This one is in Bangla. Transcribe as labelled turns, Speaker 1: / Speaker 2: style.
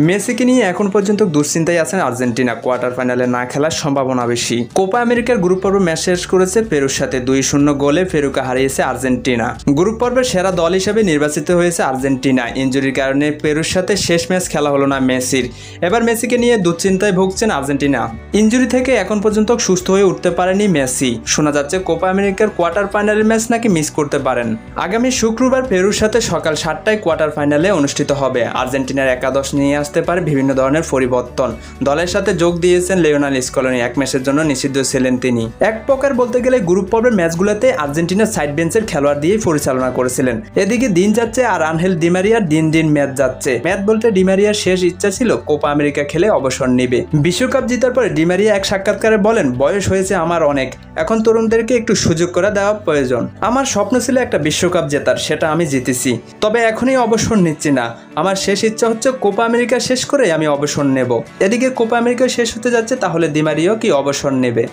Speaker 1: মেসিকে নিয়ে এখন পর্যন্ত দুশ্চিন্তায় আছেন আর্জেন্টিনা। কোয়ার্টার ফাইনালে না খেলার সম্ভাবনা বেশি। কোপা আমেরিকার গ্রুপ পর্ব ম্যাচ শেষ করেছে পেরুর সাথে 2-0 গোলে পেরুকে হারিয়েছে আর্জেন্টিনা। গ্রুপ পর্বের সেরা দল হিসেবে নির্বাচিত হয়েছে আর্জেন্টিনা। ইনজুরির কারণে পেরুর সাথে শেষ ম্যাচ খেলা হলো না মেসির। এবার মেসিকে নিয়ে দুশ্চিন্তায় ভুগছেন আর্জেন্টিনা। ইনজুরি থেকে এখন পর্যন্ত সুস্থ হয়ে উঠতে পারেনি মেসি। শোনা যাচ্ছে কোপা আমেরিকার কোয়ার্টার ফাইনালের ম্যাচ নাকি মিস করতে পারেন। আগামী শুক্রবার পেরুর সাথে সকাল 7টায় কোয়ার্টার ফাইনালে অনুষ্ঠিত হবে। আর্জেন্টিনার একাদশ নিয়ে আসতে পারে বিভিন্ন ধরনের পরিবর্তন। দলের সাথে যোগ দিয়েছেন লিওনেল স্কলোনি। এক ম্যাচের জন্য নিষিদ্ধ ছিলেন তিনি। এক প্রকার বলতে গেলে গ্রুপ পর্বের ম্যাচগুলোতে আর্জেন্টিনার সাইড বেঞ্চের খেলোয়াড় দিয়ে পরিচালনা করেছিলেন। এদিকে দিন যাচ্ছে আর আনহেল ডি মারিয়ার দিন দিন ম্যাচ যাচ্ছে। ম্যাচ বলতে ডি মারিয়ার শেষ ইচ্ছা ছিল কোপা আমেরিকা খেলে অবসর নেবে। বিশ্বকাপ জেতার পরে ডি মারিয়া এক সাক্ষাৎকারে বলেন, বয়স হয়েছে আমার অনেক, এখন তরুণদেরকে একটু সুযোগ করে দেওয়া প্রয়োজন। আমার স্বপ্ন ছিল একটা বিশ্বকাপ জেতার, সেটা আমি জিতেছি, তবে এখনই অবসর নিচ্ছি না। আমার শেষ ইচ্ছা হচ্ছে কোপা আমেরিকা শেষ করে আমি অবসর নেব। এদিকে কোপা আমেরিকা শেষ হতে যাচ্ছে, তাহলে ডি মারিয়াও কি অবসর নেবে?